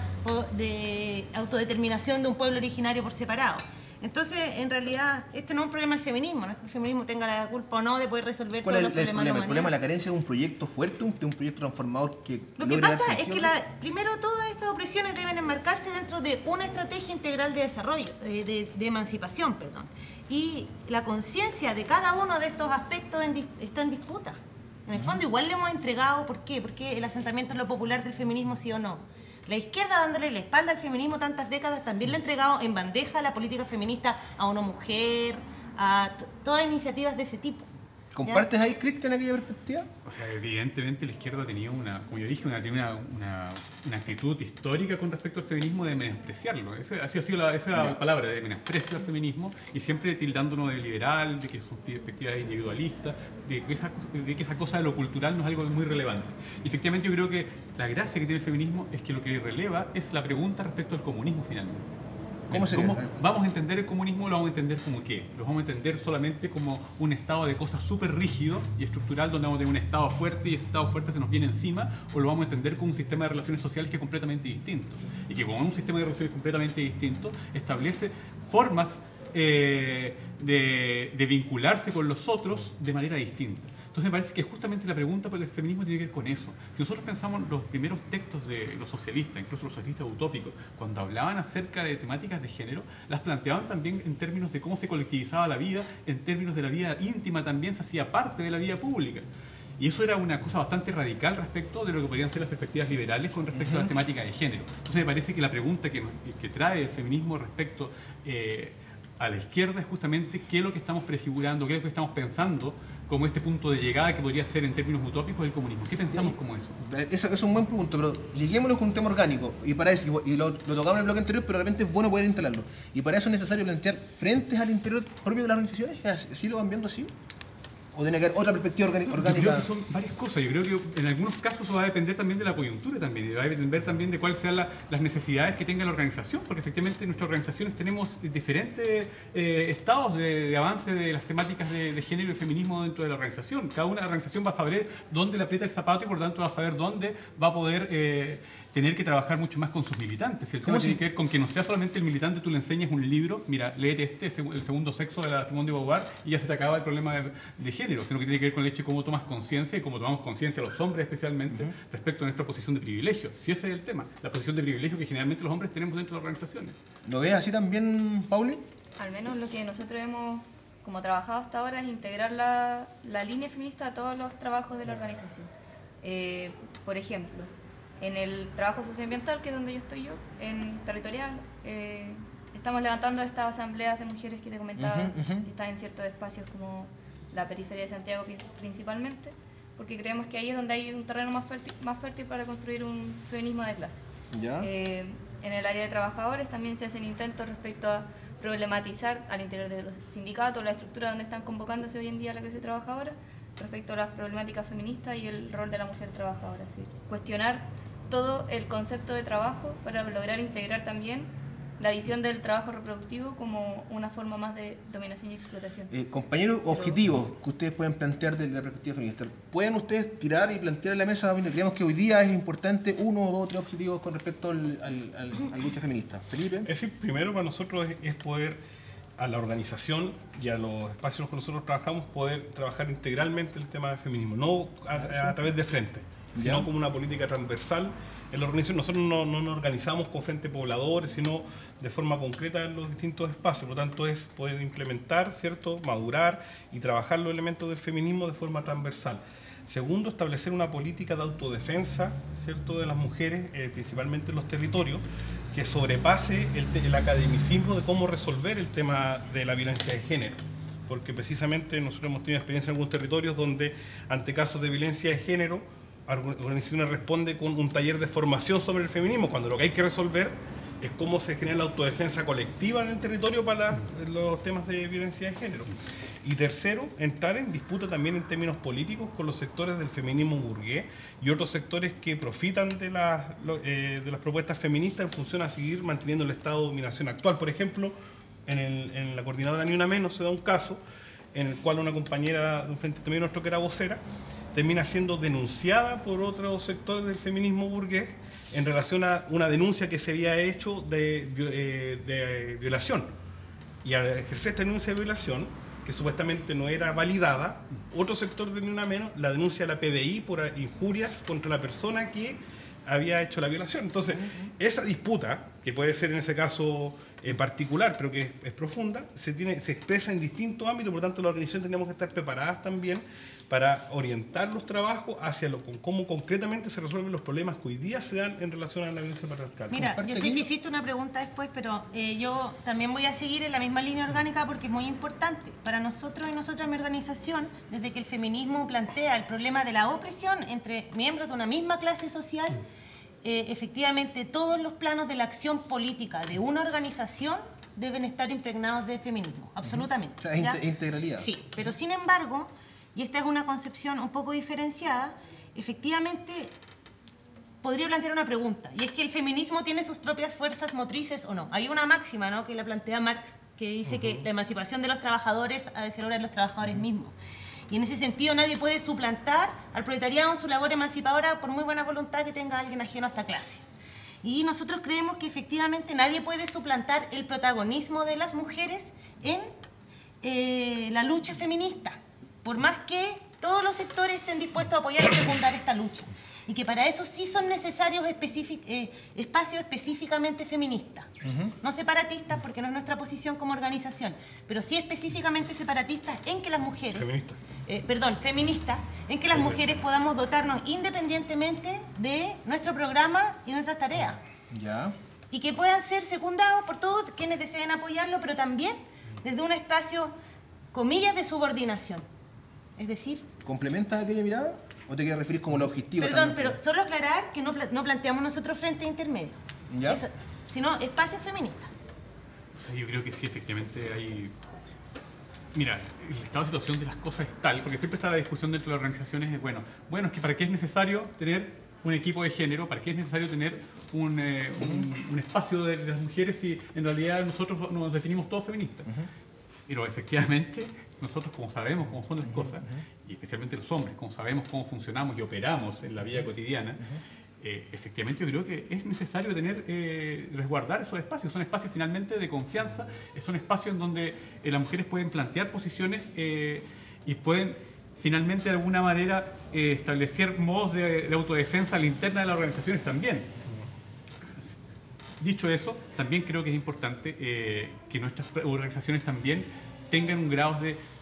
de autodeterminación de un pueblo originario por separado? Entonces, en realidad, este no es un problema del feminismo, no es que el feminismo tenga la culpa o no de poder resolver todos los problemas de la humanidad. ¿El problema es la carencia de un proyecto fuerte, de un proyecto transformador que Lo que pasa es que primero todas estas opresiones deben enmarcarse dentro de una estrategia integral de desarrollo, de emancipación, perdón. Y la conciencia de cada uno de estos aspectos está en disputa. En el fondo igual le hemos entregado, ¿por qué? Porque el asentamiento en lo popular del feminismo sí o no. La izquierda, dándole la espalda al feminismo tantas décadas, también le ha entregado en bandeja la política feminista a una mujer, a todas iniciativas de ese tipo. ¿Compartes ahí, Cristian, aquella perspectiva? O sea, evidentemente la izquierda tenía como yo dije, tenía una actitud histórica con respecto al feminismo de menospreciarlo. Esa ha sido la palabra, de menosprecio al feminismo, y siempre tildándonos de liberal, de que sus perspectivas individualistas, de que esa cosa de lo cultural no es algo muy relevante. Y efectivamente yo creo que la gracia que tiene el feminismo es que lo que releva es la pregunta respecto al comunismo finalmente. ¿Cómo vamos a entender el comunismo? ¿Lo vamos a entender como qué? ¿Lo vamos a entender solamente como un estado de cosas súper rígido y estructural donde vamos a tener un estado fuerte y ese estado fuerte se nos viene encima? ¿O lo vamos a entender como un sistema de relaciones sociales que es completamente distinto? Y que como un sistema de relaciones completamente distinto establece formas de vincularse con los otros de manera distinta. Entonces me parece que justamente la pregunta por el feminismo tiene que ver con eso. Si nosotros pensamos los primeros textos de los socialistas, incluso los socialistas utópicos, cuando hablaban acerca de temáticas de género, las planteaban también en términos de cómo se colectivizaba la vida, en términos de la vida íntima también se hacía parte de la vida pública. Y eso era una cosa bastante radical respecto de lo que podrían ser las perspectivas liberales con respecto a las temáticas de género. Entonces me parece que la pregunta que trae el feminismo respecto a la izquierda es justamente qué es lo que estamos prefigurando, qué es lo que estamos pensando como este punto de llegada que podría ser en términos utópicos del comunismo. ¿Qué pensamos como eso? Eso es un buen punto, pero lleguémoslo con un tema orgánico. Y para eso, y lo tocamos en el bloque anterior, pero realmente es bueno poder instalarlo. Y para eso es necesario plantear frentes al interior propio de las organizaciones. ¿Sí lo van viendo así? ¿O tiene que haber otra perspectiva orgánica? Yo creo que son varias cosas. Yo creo que en algunos casos eso va a depender también de la coyuntura también, y va a depender también de cuáles sean las necesidades que tenga la organización, porque efectivamente en nuestras organizaciones tenemos diferentes estados de avance de las temáticas de género y feminismo dentro de la organización. Cada una de la organización va a saber dónde le aprieta el zapato y por tanto va a saber dónde va a poder tener que trabajar mucho más con sus militantes. El tema tiene que ver con que no sea solamente el militante, tú le enseñas un libro, mira, léete el segundo sexo de la Simone de Beauvoir y ya se te acaba el problema de género, sino que tiene que ver con el hecho de cómo tomas conciencia y cómo tomamos conciencia los hombres especialmente respecto a nuestra posición de privilegio. Si ese es el tema, la posición de privilegio que generalmente los hombres tenemos dentro de las organizaciones. ¿Lo ves así también, Pauli? Al menos lo que nosotros hemos como trabajado hasta ahora es integrar la línea feminista a todos los trabajos de la organización. Por ejemplo, en el trabajo socioambiental, que es donde yo estoy en territorial, estamos levantando estas asambleas de mujeres que te comentaba, que están en ciertos espacios como la periferia de Santiago principalmente, porque creemos que ahí es donde hay un terreno más fértil para construir un feminismo de clase. ¿Ya? En el área de trabajadores también se hacen intentos respecto a problematizar al interior de los sindicatos, la estructura donde están convocándose hoy en día la clase trabajadora, respecto a las problemáticas feministas y el rol de la mujer trabajadora. ¿Sí? Cuestionar todo el concepto de trabajo para lograr integrar también la visión del trabajo reproductivo como una forma más de dominación y explotación. Compañeros, objetivos que ustedes pueden plantear desde la perspectiva feminista. ¿Pueden ustedes tirar y plantear en la mesa? Creemos que hoy día es importante 1, 2, 3 objetivos con respecto a la lucha feminista. Felipe. Es decir, primero para nosotros es poder a la organización y a los espacios en los que nosotros trabajamos poder trabajar integralmente el tema del feminismo, no a través de frente, sino como una política transversal. En la organización nosotros no nos organizamos con frente pobladores, sino de forma concreta en los distintos espacios. Por lo tanto, es poder implementar, ¿cierto?, madurar y trabajar los elementos del feminismo de forma transversal. Segundo, establecer una política de autodefensa, ¿cierto?, de las mujeres, principalmente en los territorios, que sobrepase el academicismo de cómo resolver el tema de la violencia de género. porque precisamente nosotros hemos tenido experiencia en algunos territorios donde ante casos de violencia de género, organizaciones responde con un taller de formación sobre el feminismo, cuando lo que hay que resolver es cómo se genera la autodefensa colectiva en el territorio para los temas de violencia de género. Y tercero, entrar en disputa también en términos políticos con los sectores del feminismo burgués y otros sectores que profitan de las propuestas feministas en función a seguir manteniendo el estado de dominación actual. Por ejemplo, en la coordinadora Ni Una Menos se da un caso en el cual una compañera de un frente también nuestro que era vocera termina siendo denunciada por otros sectores del feminismo burgués en relación a una denuncia que se había hecho de violación. Y al ejercer esta denuncia de violación, que supuestamente no era validada, otro sector de Ni Una Menos la denuncia a la PDI por injurias contra la persona que había hecho la violación. Entonces, esa disputa, que puede ser en ese caso particular, pero que es profunda, se expresa en distintos ámbitos, por lo tanto, las organizaciones tenemos que estar preparadas también para orientar los trabajos hacia cómo concretamente se resuelven los problemas que hoy día se dan en relación a la violencia patriarcal. Mira, yo sé que hiciste una pregunta después, pero yo también voy a seguir en la misma línea orgánica porque es muy importante. Para nosotros y nosotras, mi organización, desde que el feminismo plantea el problema de la opresión entre miembros de una misma clase social, efectivamente todos los planos de la acción política de una organización deben estar impregnados de feminismo, absolutamente. O sea, es integralidad. Sí, pero sin embargo, y esta es una concepción un poco diferenciada, efectivamente podría plantear una pregunta, y es que el feminismo tiene sus propias fuerzas motrices o no. Hay una máxima, ¿no?, que la plantea Marx, que dice que la emancipación de los trabajadores ha de ser obra de los trabajadores mismos. Y en ese sentido nadie puede suplantar al proletariado en su labor emancipadora por muy buena voluntad que tenga alguien ajeno a esta clase. Y nosotros creemos que efectivamente nadie puede suplantar el protagonismo de las mujeres en la lucha feminista, por más que todos los sectores estén dispuestos a apoyar y secundar esta lucha. Y que para eso sí son necesarios espacios específicamente feministas. No separatistas, porque no es nuestra posición como organización, pero sí específicamente separatistas en que las mujeres... feministas, en que las mujeres podamos dotarnos independientemente de nuestro programa y nuestras tareas. Ya. Y que puedan ser secundados por todos quienes deseen apoyarlo, pero también desde un espacio, comillas, de subordinación. Es decir... ¿Complementas aquella mirada o te quieres referir como el objetivo? Perdón, pero solo aclarar que no planteamos nosotros frente intermedio, sino espacios feministas. O sea, yo creo que sí, efectivamente hay... Mira, el estado de situación de las cosas es tal, porque siempre está la discusión dentro de las organizaciones, es bueno, es que ¿para qué es necesario tener un equipo de género? ¿Para qué es necesario tener un espacio de las mujeres si en realidad nosotros nos definimos todos feministas? Pero efectivamente, nosotros como sabemos cómo son las cosas, y especialmente los hombres, como sabemos cómo funcionamos y operamos en la vida cotidiana, efectivamente yo creo que es necesario resguardar esos espacios. Son espacios finalmente de confianza, son espacios en donde las mujeres pueden plantear posiciones y pueden finalmente de alguna manera establecer modos de autodefensa a la interna de las organizaciones también. Dicho eso, también creo que es importante que nuestras organizaciones también tengan un grado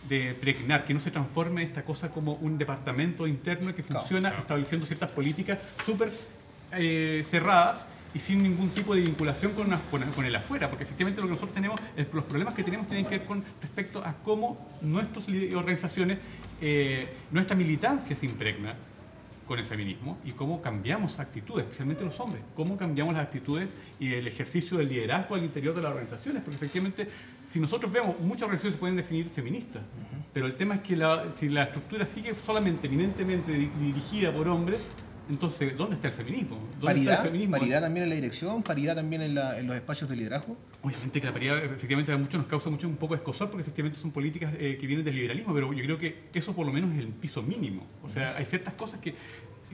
de pregnar, que no se transforme esta cosa como un departamento interno que funciona estableciendo ciertas políticas súper cerradas y sin ningún tipo de vinculación con el afuera, porque efectivamente lo que nosotros tenemos, los problemas que tenemos tienen que ver con respecto a cómo nuestras organizaciones, nuestra militancia se impregna con el feminismo y cómo cambiamos actitudes, especialmente los hombres, cómo cambiamos las actitudes y el ejercicio del liderazgo al interior de las organizaciones, porque efectivamente, si nosotros vemos, muchas organizaciones se pueden definir feministas, pero el tema es que si la estructura sigue solamente, eminentemente dirigida por hombres, entonces, ¿dónde está el feminismo? ¿Paridad también en la dirección? ¿Paridad también en los espacios de liderazgo? Obviamente que la paridad efectivamente a muchos nos causa un poco de escozor porque efectivamente son políticas que vienen del liberalismo, pero yo creo que eso por lo menos es el piso mínimo. O sea, hay ciertas cosas que...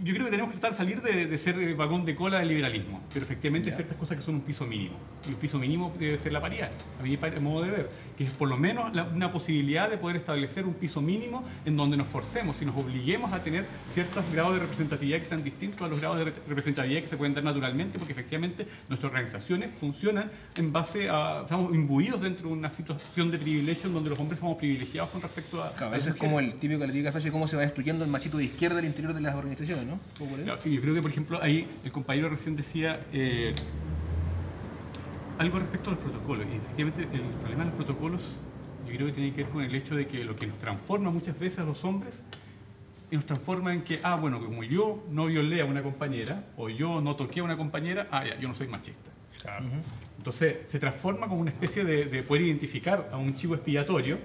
Yo creo que tenemos que salir de ser de vagón de cola del liberalismo, pero efectivamente hay ciertas cosas que son un piso mínimo. Y un piso mínimo debe ser la paridad, a mi modo de ver, que es por lo menos una posibilidad de poder establecer un piso mínimo en donde nos forcemos y nos obliguemos a tener ciertos grados de representatividad que sean distintos a los grados de representatividad que se pueden dar naturalmente, porque efectivamente nuestras organizaciones funcionan en base a... Estamos imbuidos dentro de una situación de privilegio en donde los hombres somos privilegiados con respecto a... Claro, eso es como la típica frase de cómo se va destruyendo el machito de izquierda al interior de las organizaciones, ¿no? Claro, yo creo que, por ejemplo, ahí el compañero recién decía algo respecto a los protocolos. Y efectivamente, el problema de los protocolos yo creo que tiene que ver con el hecho de que lo que nos transforma muchas veces a los hombres, y nos transforma en que, bueno, como yo no violé a una compañera, o yo no toqué a una compañera, ya, yo no soy machista. Claro. Entonces se transforma como una especie de poder identificar a un chivo expiatorio,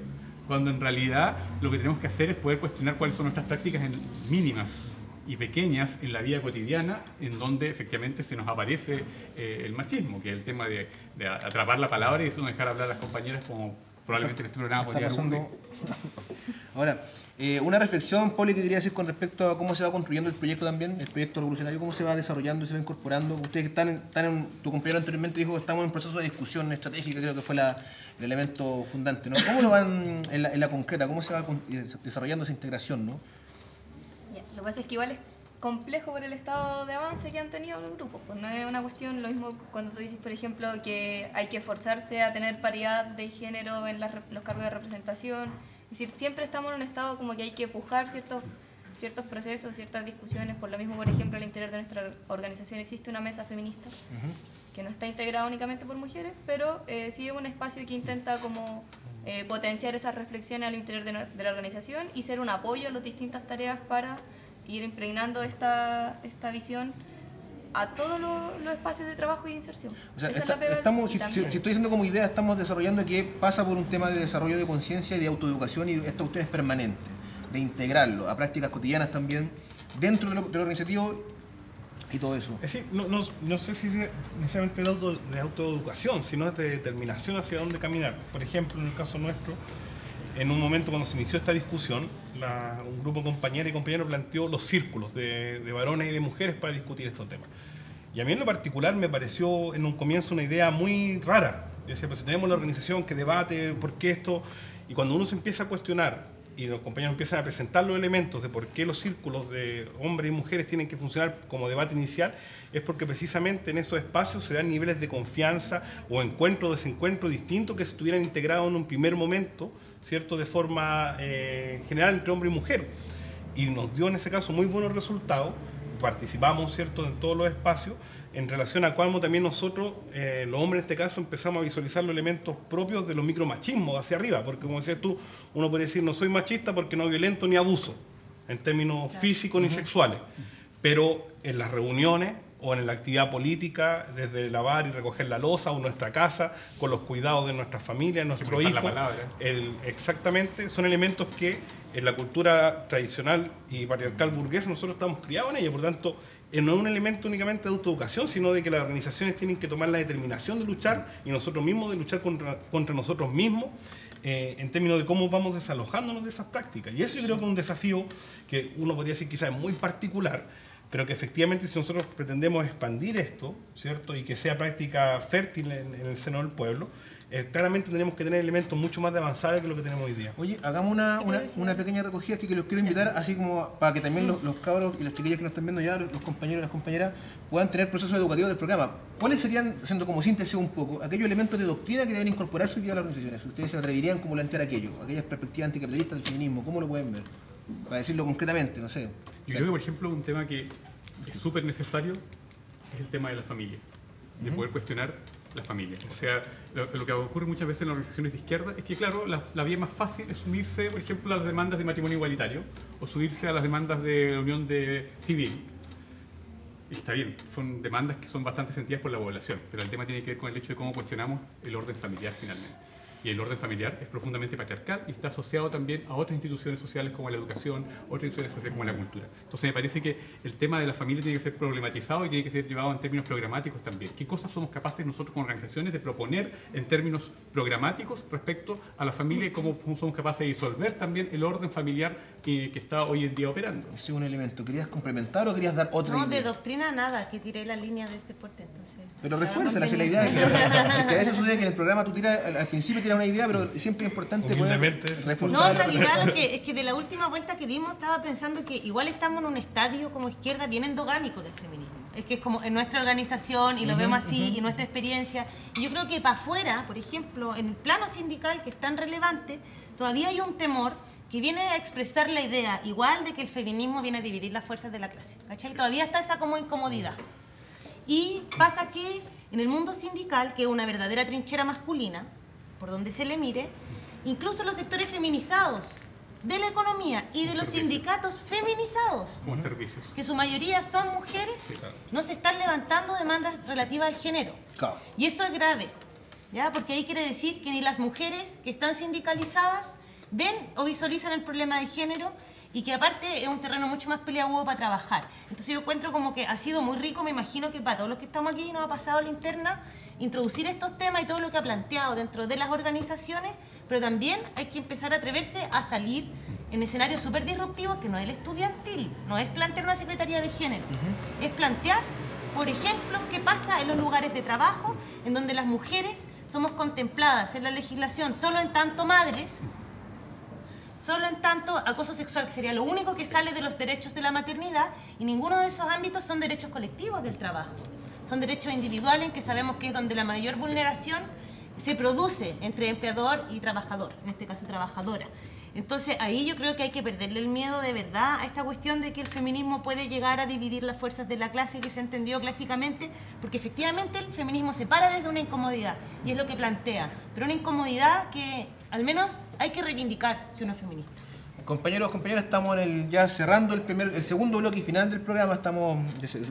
cuando en realidad lo que tenemos que hacer es poder cuestionar cuáles son nuestras prácticas mínimas y pequeñas en la vida cotidiana, en donde efectivamente se nos aparece el machismo, que es el tema de atrapar la palabra y eso no dejar hablar a las compañeras, como probablemente en este programa podría ocurrir. Ahora, una reflexión, Poli, que quería decir con respecto a cómo se va construyendo el proyecto también, el proyecto revolucionario, cómo se va desarrollando, se va incorporando. Ustedes que están en, tu compañero anteriormente dijo que estamos en un proceso de discusión estratégica, creo que fue el elemento fundante, ¿no? ¿Cómo lo van en la concreta? ¿Cómo se va desarrollando esa integración, no? Lo que pasa es que igual es complejo por el estado de avance que han tenido los grupos. Pues no es una cuestión, lo mismo cuando tú dices, por ejemplo, que hay que esforzarse a tener paridad de género en los cargos de representación. Es decir, siempre estamos en un estado como que hay que pujar ciertos procesos, ciertas discusiones. Por lo mismo, por ejemplo, al interior de nuestra organización existe una mesa feminista que no está integrada únicamente por mujeres, pero sí es un espacio que intenta como potenciar esas reflexiones al interior de la organización y ser un apoyo a las distintas tareas para ir impregnando esta visión a todos los espacios de trabajo y de inserción. O sea, si estoy diciendo como idea, estamos desarrollando que pasa por un tema de desarrollo de conciencia y de autoeducación, y esta cuestión es permanente, de integrarlo a prácticas cotidianas también, dentro de lo organizativo y todo eso. Es decir, no sé si es necesariamente de autoeducación, sino es de determinación hacia dónde caminar. Por ejemplo, en el caso nuestro, en un momento cuando se inició esta discusión, un grupo de compañeras y compañeros planteó los círculos de varones y de mujeres para discutir estos temas. Y a mí en lo particular me pareció en un comienzo una idea muy rara. Yo decía, pero si tenemos la organización que debate por qué esto, y cuando uno se empieza a cuestionar y los compañeros empiezan a presentar los elementos de por qué los círculos de hombres y mujeres tienen que funcionar como debate inicial, es porque precisamente en esos espacios se dan niveles de confianza o encuentro o desencuentro distintos que se estuvieran integrados en un primer momento, ¿cierto?, de forma general entre hombre y mujer. Y nos dio en ese caso muy buenos resultados. Participamos, ¿cierto?, en todos los espacios, en relación a cómo también nosotros, los hombres en este caso, empezamos a visualizar los elementos propios de los micromachismos hacia arriba, porque como decías tú, uno puede decir no soy machista porque no violento ni abuso, en términos físicos ni sexuales, pero en las reuniones o en la actividad política, desde lavar y recoger la loza o nuestra casa, con los cuidados de nuestra familia, nuestros hijos, exactamente, son elementos que en la cultura tradicional y patriarcal burguesa nosotros estamos criados en ella, por lo tanto, no es un elemento únicamente de autoeducación, sino de que las organizaciones tienen que tomar la determinación de luchar y nosotros mismos de luchar contra nosotros mismos, en términos de cómo vamos desalojándonos de esas prácticas. Y eso yo creo que es un desafío que uno podría decir quizás es muy particular, pero que efectivamente si nosotros pretendemos expandir esto, ¿cierto?, y que sea práctica fértil en el seno del pueblo, claramente tenemos que tener elementos mucho más de avanzada que lo que tenemos hoy día. Oye, hagamos una pequeña recogida que los quiero invitar, así como para que también los cabros y los chiquillos que nos están viendo ya, los compañeros y las compañeras, puedan tener procesos educativos del programa. ¿Cuáles serían, haciendo como síntesis un poco, aquellos elementos de doctrina que deben incorporarse hoy día a las organizaciones? ¿Ustedes se atreverían como plantear aquello? Aquellas perspectivas anticapitalistas del feminismo, ¿cómo lo pueden ver? Para decirlo concretamente, no sé. Yo creo que, por ejemplo, un tema que es súper necesario es el tema de la familia, de poder cuestionar la familia. O sea, lo que ocurre muchas veces en las organizaciones de izquierda es que, claro, la vía más fácil es subirse, por ejemplo, a las demandas de matrimonio igualitario o subirse a las demandas de la unión civil. Y está bien, son demandas que son bastante sentidas por la población, pero el tema tiene que ver con el hecho de cómo cuestionamos el orden familiar finalmente. Y el orden familiar es profundamente patriarcal y está asociado también a otras instituciones sociales como la educación, otras instituciones sociales como la cultura. Entonces me parece que el tema de la familia tiene que ser problematizado y tiene que ser llevado en términos programáticos también. ¿Qué cosas somos capaces nosotros como organizaciones de proponer en términos programáticos respecto a la familia y cómo somos capaces de disolver también el orden familiar que está hoy en día operando? Ese es un elemento. ¿Querías complementar o querías dar otra idea? No, de doctrina nada, que tiré la línea de este deporte, entonces... Pero refuérzala, si la idea es que a veces sucede que en el programa tú tiras, al principio tiras una idea, pero siempre es importante poder reforzar. No, en realidad es que de la última vuelta que dimos estaba pensando que igual estamos en un estadio como izquierda bien endogámico del feminismo. Es que es como en nuestra organización y lo vemos así y nuestra experiencia. Y yo creo que para afuera, por ejemplo, en el plano sindical que es tan relevante, todavía hay un temor que viene a expresar la idea igual de que el feminismo viene a dividir las fuerzas de la clase. ¿Cachai? Todavía está esa como incomodidad. Y pasa que en el mundo sindical, que es una verdadera trinchera masculina, por donde se le mire, incluso los sectores feminizados de la economía y de los sindicatos feminizados, Como servicios. que su mayoría son mujeres, no se están levantando demandas relativas al género. Claro. Y eso es grave, ¿ya? Porque ahí quiere decir que ni las mujeres que están sindicalizadas ven o visualizan el problema de género, y que aparte es un terreno mucho más peliagudo para trabajar. Entonces yo encuentro como que ha sido muy rico, me imagino que para todos los que estamos aquí nos ha pasado a la interna, introducir estos temas y todo lo que ha planteado dentro de las organizaciones, pero también hay que empezar a atreverse a salir en escenarios súper disruptivos, que no es el estudiantil, no es plantear una secretaría de género, es plantear, por ejemplo, qué pasa en los lugares de trabajo en donde las mujeres somos contempladas en la legislación solo en tanto madres, solo en tanto acoso sexual, que sería lo único que sale de los derechos de la maternidad, y ninguno de esos ámbitos son derechos colectivos del trabajo. Son derechos individuales, en que sabemos que es donde la mayor vulneración se produce entre empleador y trabajador, en este caso trabajadora. Entonces ahí yo creo que hay que perderle el miedo de verdad a esta cuestión de que el feminismo puede llegar a dividir las fuerzas de la clase, que se ha entendido clásicamente, porque efectivamente el feminismo se para desde una incomodidad, y es lo que plantea, pero una incomodidad que al menos hay que reivindicar si uno es feminista. Compañeros, compañeras, estamos ya cerrando el segundo bloque y final del programa. Estamos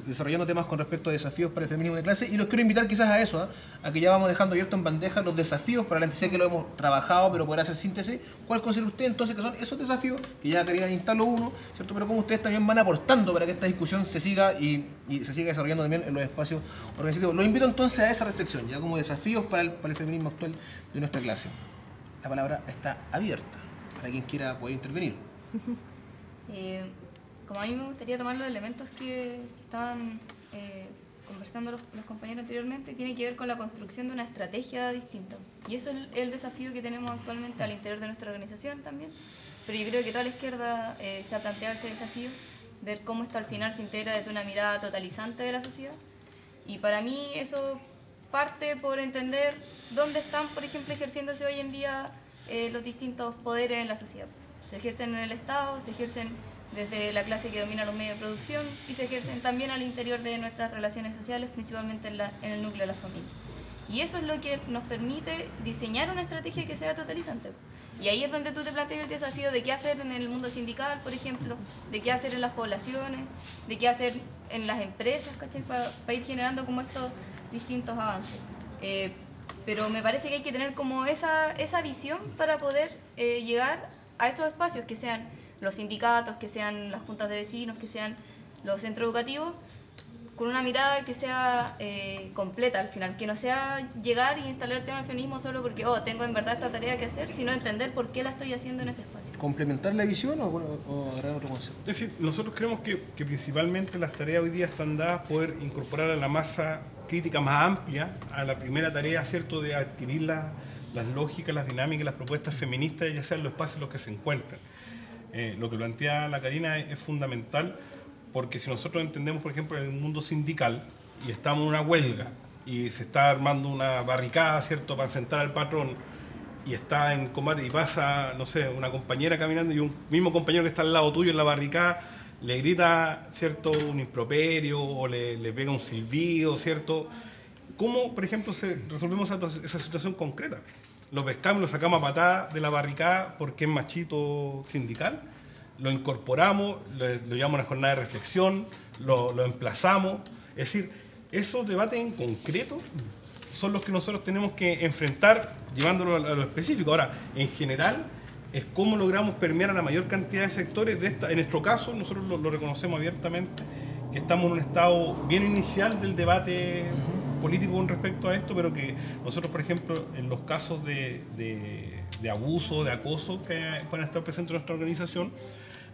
desarrollando temas con respecto a desafíos para el feminismo de clase, y los quiero invitar quizás a eso, a que ya vamos dejando abierto en bandeja los desafíos para la. Sé que lo hemos trabajado, pero poder hacer síntesis. ¿Cuál considera usted entonces que son esos desafíos? Que ya querían instarlo uno, ¿cierto? Pero cómo ustedes también van aportando para que esta discusión se siga y se siga desarrollando también en los espacios organizativos. Los invito entonces a esa reflexión, ya como desafíos para el feminismo actual de nuestra clase. La palabra está abierta para quien quiera poder intervenir. Como a mí me gustaría tomar los elementos que estaban conversando los compañeros anteriormente, tiene que ver con la construcción de una estrategia distinta. Y eso es el desafío que tenemos actualmente al interior de nuestra organización también. Pero yo creo que toda la izquierda se ha planteado ese desafío, ver cómo esto al final se integra desde una mirada totalizante de la sociedad. Y para mí eso parte por entender dónde están, por ejemplo, ejerciéndose hoy en día los distintos poderes en la sociedad. Se ejercen en el Estado, se ejercen desde la clase que domina los medios de producción, y se ejercen también al interior de nuestras relaciones sociales, principalmente en el núcleo de la familia. Y eso es lo que nos permite diseñar una estrategia que sea totalizante. Y ahí es donde tú te planteas el desafío de qué hacer en el mundo sindical, por ejemplo, de qué hacer en las poblaciones, de qué hacer en las empresas, ¿cachai? Para ir generando como estos distintos avances. Pero me parece que hay que tener como esa visión para poder llegar a esos espacios, que sean los sindicatos, que sean las juntas de vecinos, que sean los centros educativos, con una mirada que sea completa al final, que no sea llegar y instalar el tema del feminismo solo porque tengo en verdad esta tarea que hacer, sino entender por qué la estoy haciendo en ese espacio. ¿Complementar la visión o agarrar otro concepto? Es decir, nosotros creemos que principalmente las tareas hoy día están dadas poder incorporar a la masa crítica más amplia a la primera tarea, ¿cierto?, de adquirir las lógicas, las dinámicas, las propuestas feministas, ya sean los espacios en los que se encuentran. Lo que plantea la Karina es fundamental, porque si nosotros entendemos, por ejemplo, en el mundo sindical, y estamos en una huelga, y se está armando una barricada, ¿cierto?, para enfrentar al patrón, y está en combate, y pasa, no sé, una compañera caminando, y un mismo compañero que está al lado tuyo en la barricada, le grita, ¿cierto?, un improperio, o le pega un silbido, ¿cierto? ¿Cómo, por ejemplo, resolvemos esa situación concreta? Lo pescamos, lo sacamos a patadas de la barricada porque es machito sindical, lo incorporamos, lo llevamos a una jornada de reflexión, lo emplazamos. Es decir, esos debates en concreto son los que nosotros tenemos que enfrentar llevándolo a lo específico. Ahora, en general, es cómo logramos permear a la mayor cantidad de sectores. En nuestro caso, nosotros lo reconocemos abiertamente, que estamos en un estado bien inicial del debate político con respecto a esto, pero que nosotros, por ejemplo, en los casos de abuso, de acoso que pueden estar presentes en nuestra organización,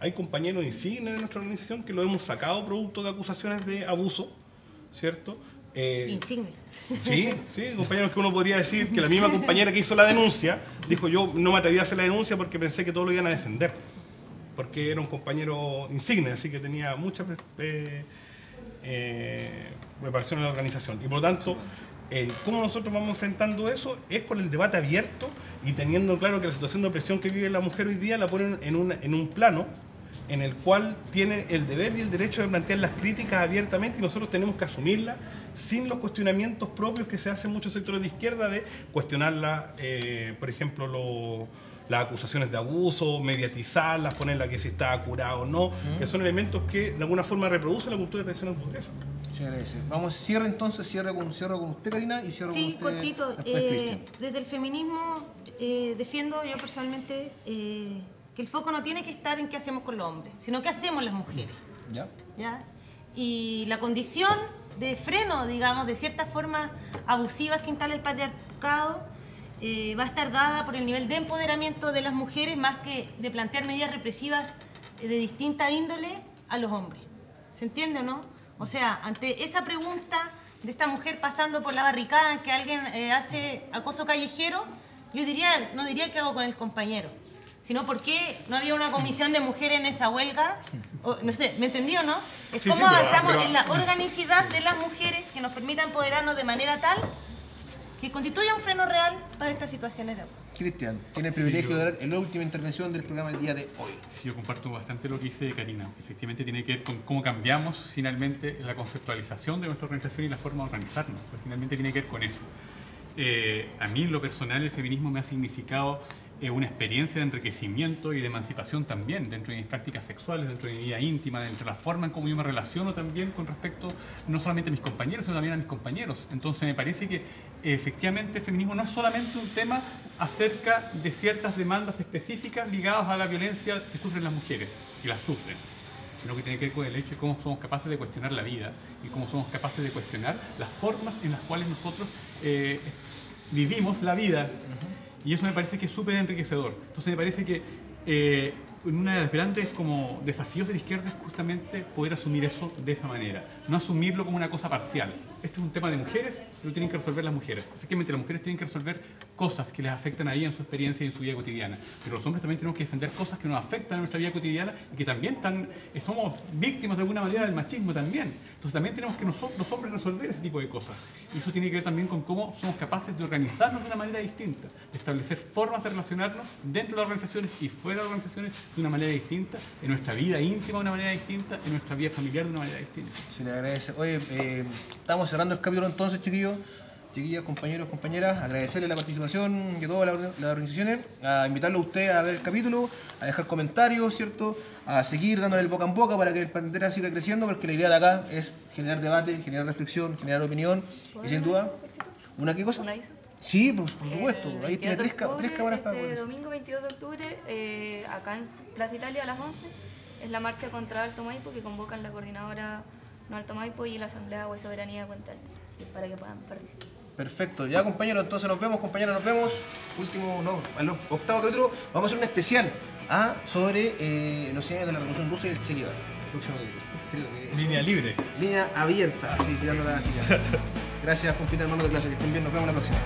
hay compañeros insignes de nuestra organización que lo hemos sacado producto de acusaciones de abuso, ¿cierto? Insigne. Sí, compañeros que uno podría decir que la misma compañera que hizo la denuncia dijo: yo no me atreví a hacer la denuncia porque pensé que todos lo iban a defender, porque era un compañero insigne, así que tenía mucha preparación en la organización. Y por lo tanto, cómo nosotros vamos enfrentando eso es con el debate abierto y teniendo claro que la situación de opresión que vive la mujer hoy día la ponen en un plano en el cual tiene el deber y el derecho de plantear las críticas abiertamente y nosotros tenemos que asumirlas sin los cuestionamientos propios que se hacen en muchos sectores de izquierda de cuestionarlas, por ejemplo, las acusaciones de abuso, mediatizarlas, ponerla que si está curado o no, que son elementos que de alguna forma reproducen la cultura tradicional burguesa. Se agradece. Vamos, cierre entonces, cierre con usted, Karina, y cierro con usted. Sí, cortito. Después, Cristian. Desde el feminismo defiendo yo personalmente que el foco no tiene que estar en qué hacemos con los hombres, sino qué hacemos las mujeres. ¿Ya? ¿Ya? Y la condición de freno, digamos, de ciertas formas abusivas que instala el patriarcado va a estar dada por el nivel de empoderamiento de las mujeres más que de plantear medidas represivas de distinta índole a los hombres. ¿Se entiende o no? O sea, ante esa pregunta de esta mujer pasando por la barricada en que alguien hace acoso callejero, yo diría, no diría qué hago con el compañero, sino por qué no había una comisión de mujeres en esa huelga. O, no sé, ¿me entendió, no? Es Sí, cómo sí, avanzamos pero en la organicidad de las mujeres que nos permita empoderarnos de manera tal que constituya un freno real para estas situaciones de abuso. Cristian, tiene el privilegio de dar la última intervención del programa el día de hoy. Sí, yo comparto bastante lo que dice Karina. Efectivamente tiene que ver con cómo cambiamos finalmente la conceptualización de nuestra organización y la forma de organizarnos. Pues finalmente tiene que ver con eso. A mí en lo personal el feminismo me ha significado una experiencia de enriquecimiento y de emancipación también dentro de mis prácticas sexuales, dentro de mi vida íntima, dentro de la forma en cómo yo me relaciono también con respecto no solamente a mis compañeros, sino también a mis compañeros. Entonces me parece que efectivamente el feminismo no es solamente un tema acerca de ciertas demandas específicas ligadas a la violencia que sufren las mujeres, y las sufren, sino que tiene que ver con el hecho de cómo somos capaces de cuestionar la vida y cómo somos capaces de cuestionar las formas en las cuales nosotros vivimos la vida. Y eso me parece que es súper enriquecedor. Entonces me parece que uno de los grandes como desafíos de la izquierda es justamente poder asumir eso de esa manera. No asumirlo como una cosa parcial. Este es un tema de mujeres, lo tienen que resolver las mujeres. Efectivamente, las mujeres tienen que resolver cosas que les afectan a ellas en su experiencia y en su vida cotidiana. Pero los hombres también tenemos que defender cosas que nos afectan en nuestra vida cotidiana y que también somos víctimas de alguna manera del machismo también. Entonces también tenemos que los hombres resolver ese tipo de cosas. Y eso tiene que ver también con cómo somos capaces de organizarnos de una manera distinta, de establecer formas de relacionarnos dentro de las organizaciones y fuera de las organizaciones de una manera distinta, en nuestra vida íntima de una manera distinta, en nuestra vida familiar de una manera distinta. Se le agradece. Oye, estamos cerrando el capítulo entonces, chiquillos, compañeros, compañeras. Agradecerle la participación de todas las organizaciones, a invitarlo a usted a ver el capítulo, a dejar comentarios, ¿cierto? A seguir dándole el boca en boca para que el Pantera siga creciendo, porque la idea de acá es generar debate, generar reflexión, generar opinión y sin duda... ¿Una qué cosa? ¿Un aviso? Sí, por supuesto. El Ahí tiene 22 tres de octubre, cámaras para este poder. domingo 22 de octubre, acá en Plaza Italia a las 11, es la marcha contra Alto Maipo que convocan la coordinadora No Alto Maipo y la Asamblea de Agua y Soberanía de Puente Alto. Así que para que puedan participar. Perfecto, ya compañeros, entonces nos vemos, compañeras, nos vemos. Al octavo capítulo, vamos a hacer un especial sobre los años de la Revolución Rusa y el Che Guevara. El próximo capítulo. Creo que es Línea libre. línea abierta, así tirando la tira. Gracias, compita hermano de clase, que estén bien, nos vemos la próxima.